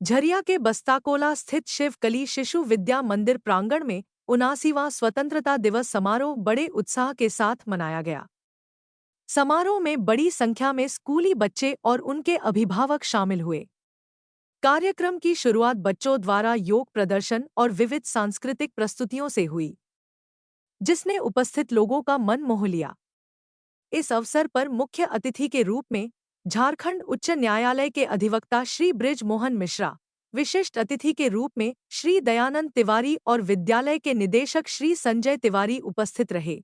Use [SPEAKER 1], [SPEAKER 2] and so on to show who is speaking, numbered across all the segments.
[SPEAKER 1] झरिया के बस्ताकोला स्थित शिवकली शिशु विद्या मंदिर प्रांगण में 79वां स्वतंत्रता दिवस समारोह बड़े उत्साह के साथ मनाया गया। समारोह में बड़ी संख्या में स्कूली बच्चे और उनके अभिभावक शामिल हुए। कार्यक्रम की शुरुआत बच्चों द्वारा योग प्रदर्शन और विविध सांस्कृतिक प्रस्तुतियों से हुई, जिसने उपस्थित लोगों का मन मोह लिया। इस अवसर पर मुख्य अतिथि के रूप में झारखंड उच्च न्यायालय के अधिवक्ता श्री बृज मोहन मिश्रा, विशिष्ट अतिथि के रूप में श्री दयानंद तिवारी और विद्यालय के निदेशक श्री संजय तिवारी उपस्थित रहे।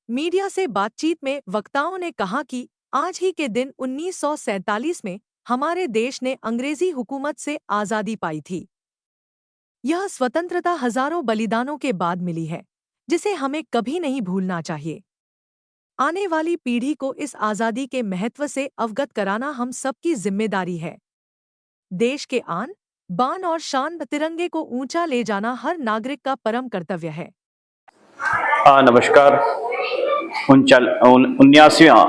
[SPEAKER 1] मीडिया से बातचीत में वक्ताओं ने कहा कि आज ही के दिन 1947 में हमारे देश ने अंग्रेजी हुकूमत से आज़ादी पाई थी। यह स्वतंत्रता हजारों बलिदानों के बाद मिली है, जिसे हमें कभी नहीं भूलना चाहिए। आने वाली पीढ़ी को इस आज़ादी के महत्व से अवगत कराना हम सबकी जिम्मेदारी है। देश के आन, बान और शान तिरंगे को ऊंचा ले जाना हर नागरिक का परम कर्तव्य है।
[SPEAKER 2] नमस्कार। 79वां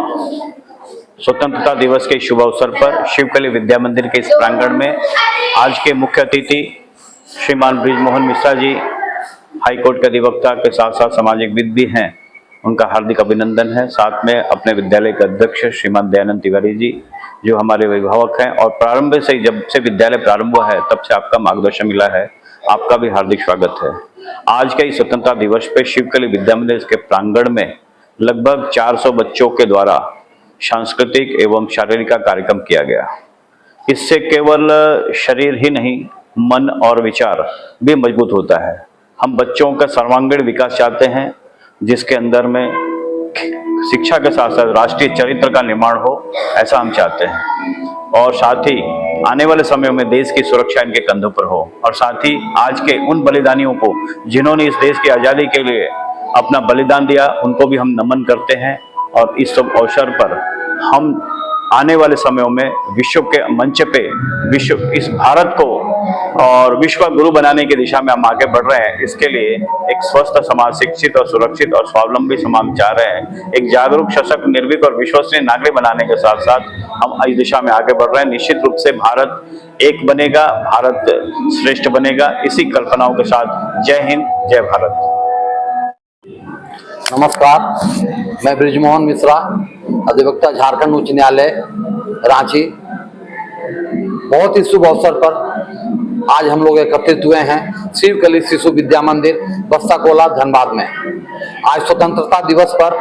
[SPEAKER 2] स्वतंत्रता दिवस के शुभ अवसर पर शिवकली विद्या मंदिर के इस प्रांगण में आज के मुख्य अतिथि श्रीमान बृज मोहन मिश्रा जी, हाईकोर्ट के अधिवक्ता के साथ साथ सामाजिकविद भी हैं, उनका हार्दिक अभिनंदन है। साथ में अपने विद्यालय के अध्यक्ष श्रीमान दयानंद तिवारी जी, जो हमारे अभिभावक हैं और प्रारंभ से जब से विद्यालय प्रारंभ हुआ है तब से आपका मार्गदर्शन मिला है, आपका भी हार्दिक स्वागत है। आज के इस स्वतंत्रता दिवस पे शिवकली विद्या मंदिर के प्रांगण में लगभग 400 बच्चों के द्वारा सांस्कृतिक एवं शारीरिक कार्यक्रम किया गया। इससे केवल शरीर ही नहीं, मन और विचार भी मजबूत होता है। हम बच्चों का सर्वांगीण विकास चाहते हैं, जिसके अंदर में शिक्षा के साथ साथ राष्ट्रीय चरित्र का निर्माण हो, ऐसा हम चाहते हैं। और साथ ही आने वाले समय में देश की सुरक्षा इनके कंधों पर हो, और साथ ही आज के उन बलिदानियों को जिन्होंने इस देश की आज़ादी के लिए अपना बलिदान दिया, उनको भी हम नमन करते हैं। और इस सब अवसर पर हम आने वाले समयों में विश्व के मंच पे इस भारत को और विश्व का गुरु बनाने की दिशा में हम आगे बढ़ रहे हैं। इसके लिए एक स्वस्थ समाज, शिक्षित और सुरक्षित और स्वावलंबी समाज चाह रहे हैं। एक जागरूक, सशक्त, निर्भीक और विश्वसनीय नागरिक बनाने के साथ साथ हम इस दिशा में आगे बढ़ रहे हैं। निश्चित रूप से भारत एक बनेगा, भारत श्रेष्ठ बनेगा। इसी कल्पनाओं के साथ जय हिंद, जय भारत।
[SPEAKER 3] नमस्कार, मैं बृजमोहन मिश्रा, अधिवक्ता, झारखंड उच्च न्यायालय, रांची। बहुत ही शुभ अवसर पर आज हम लोग एकत्रित हुए हैं शिवकली शिशु विद्या मंदिर, बस्ताकोला, धनबाद में। आज स्वतंत्रता दिवस पर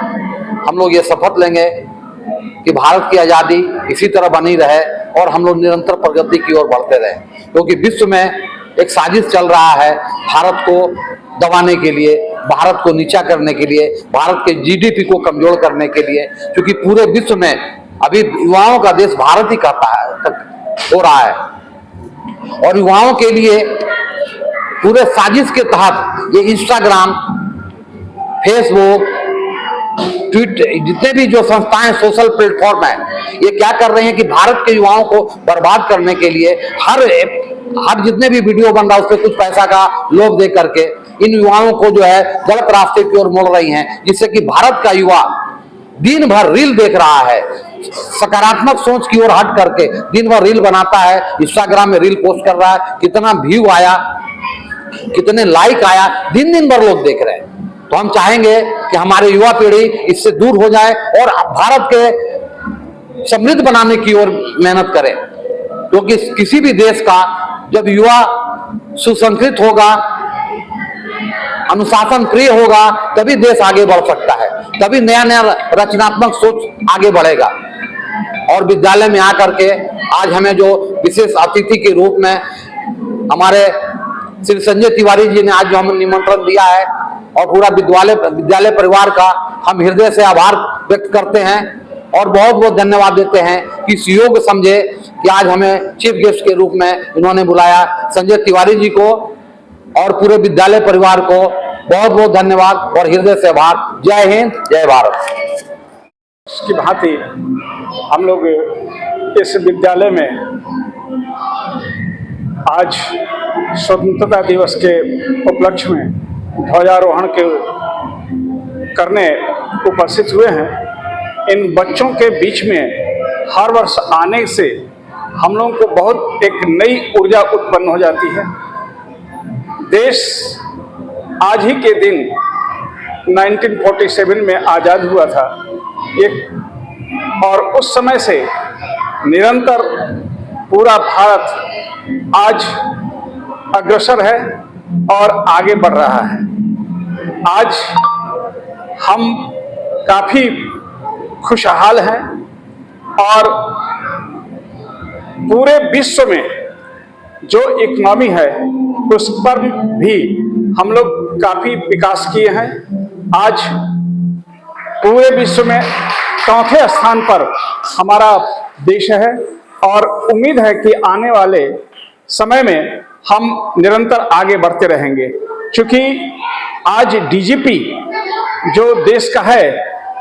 [SPEAKER 3] हम लोग ये शपथ लेंगे कि भारत की आज़ादी इसी तरह बनी रहे और हम लोग निरंतर प्रगति की ओर बढ़ते रहे, क्योंकि विश्व में एक साजिश चल रहा है भारत को दबाने के लिए, भारत को नीचा करने के लिए, भारत के जीडीपी को कमजोर करने के लिए। क्योंकि पूरे विश्व में अभी युवाओं का देश भारत ही कहता है, हो रहा है। और युवाओं के लिए पूरे साजिश के तहत ये इंस्टाग्राम, फेसबुक, ट्विटर, जितने भी जो संस्थाएं, सोशल प्लेटफॉर्म है, ये क्या कर रहे हैं कि भारत के युवाओं को बर्बाद करने के लिए हर जितने भी वीडियो बन रहा है उस पर कुछ पैसा का लोभ दे करके इन युवाओं को जो है गलत रास्ते की ओर मोड़ रही हैं, जिससे कि भारत का युवा दिन भर रील देख रहा है, सकारात्मक सोच की ओर हट करके दिन भर रील बनाता है, इंस्टाग्राम में रील पोस्ट कर रहा है। कितना व्यू आया, कितने लाइक आया, दिन दिन भर लोग देख रहे हैं। तो हम चाहेंगे कि हमारे युवा पीढ़ी इससे दूर हो जाए और भारत के समृद्ध बनाने की ओर मेहनत करे, क्योंकि किसी भी देश का जब युवा सुसंस्कृत होगा, अनुशासन प्रिय होगा, तभी देश आगे बढ़ सकता है, तभी नया नया रचनात्मक सोच आगे बढ़ेगा। और विद्यालय में आकर के आज हमें जो विशेष अतिथि के रूप में हमारे श्री संजय तिवारी जी ने आज जो हमें निमंत्रण दिया है, और पूरा विद्यालय परिवार का हम हृदय से आभार व्यक्त करते हैं और बहुत बहुत धन्यवाद देते हैं कि इस योग समझे कि आज हमें चीफ गेस्ट के रूप में इन्होंने बुलाया। संजय तिवारी जी को और पूरे विद्यालय परिवार को बहुत बहुत धन्यवाद और हृदय से आभार। जय हिंद, जय भारत।
[SPEAKER 4] इसकी भांति हम लोग इस विद्यालय में आज स्वतंत्रता दिवस के उपलक्ष्य में ध्वजारोहण करने उपस्थित हुए हैं। इन बच्चों के बीच में हर वर्ष आने से हम लोगों को बहुत एक नई ऊर्जा उत्पन्न हो जाती है। देश आज ही के दिन 1947 में आज़ाद हुआ था और उस समय से निरंतर पूरा भारत आज अग्रसर है और आगे बढ़ रहा है। आज हम काफ़ी खुशहाल हैं और पूरे विश्व में जो इकोनॉमी है उस पर भी हम लोग काफ़ी विकास किए हैं। आज पूरे विश्व में चौथे स्थान पर हमारा देश है और उम्मीद है कि आने वाले समय में हम निरंतर आगे बढ़ते रहेंगे, क्योंकि आज डीजीपी जो देश का है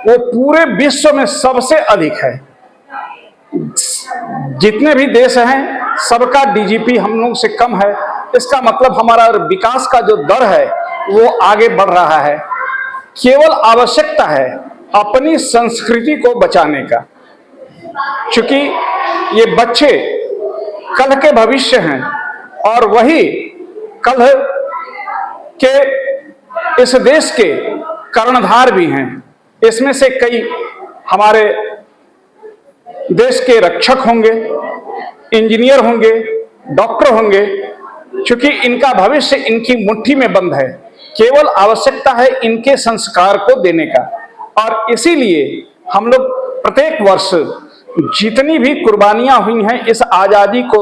[SPEAKER 4] वो पूरे विश्व में सबसे अधिक है। जितने भी देश हैं सबका डीजीपी हम लोग से कम है। इसका मतलब हमारा विकास का जो दर है वो आगे बढ़ रहा है। केवल आवश्यकता है अपनी संस्कृति को बचाने का, क्योंकि ये बच्चे कल के भविष्य हैं और वही कल के इस देश के कर्णधार भी हैं। इसमें से कई हमारे देश के रक्षक होंगे, इंजीनियर होंगे, डॉक्टर होंगे, क्योंकि इनका भविष्य इनकी मुट्ठी में बंद है। केवल आवश्यकता है इनके संस्कार को देने का। और इसीलिए हम लोग प्रत्येक वर्ष जितनी भी कुर्बानियां हुई हैं इस आज़ादी को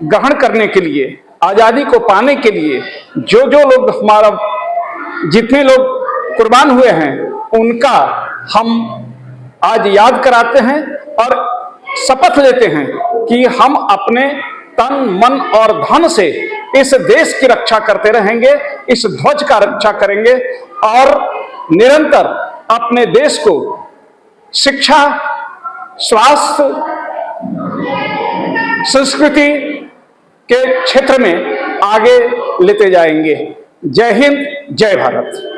[SPEAKER 4] ग्रहण करने के लिए, आज़ादी को पाने के लिए, जो जो लोग हमारा जितने लोग कुर्बान हुए हैं उनका हम आज याद कराते हैं और शपथ लेते हैं कि हम अपने तन मन और धन से इस देश की रक्षा करते रहेंगे, इस ध्वज का रक्षा करेंगे और निरंतर अपने देश को शिक्षा, स्वास्थ्य, संस्कृति के क्षेत्र में आगे लेते जाएंगे। जय हिंद, जय भारत।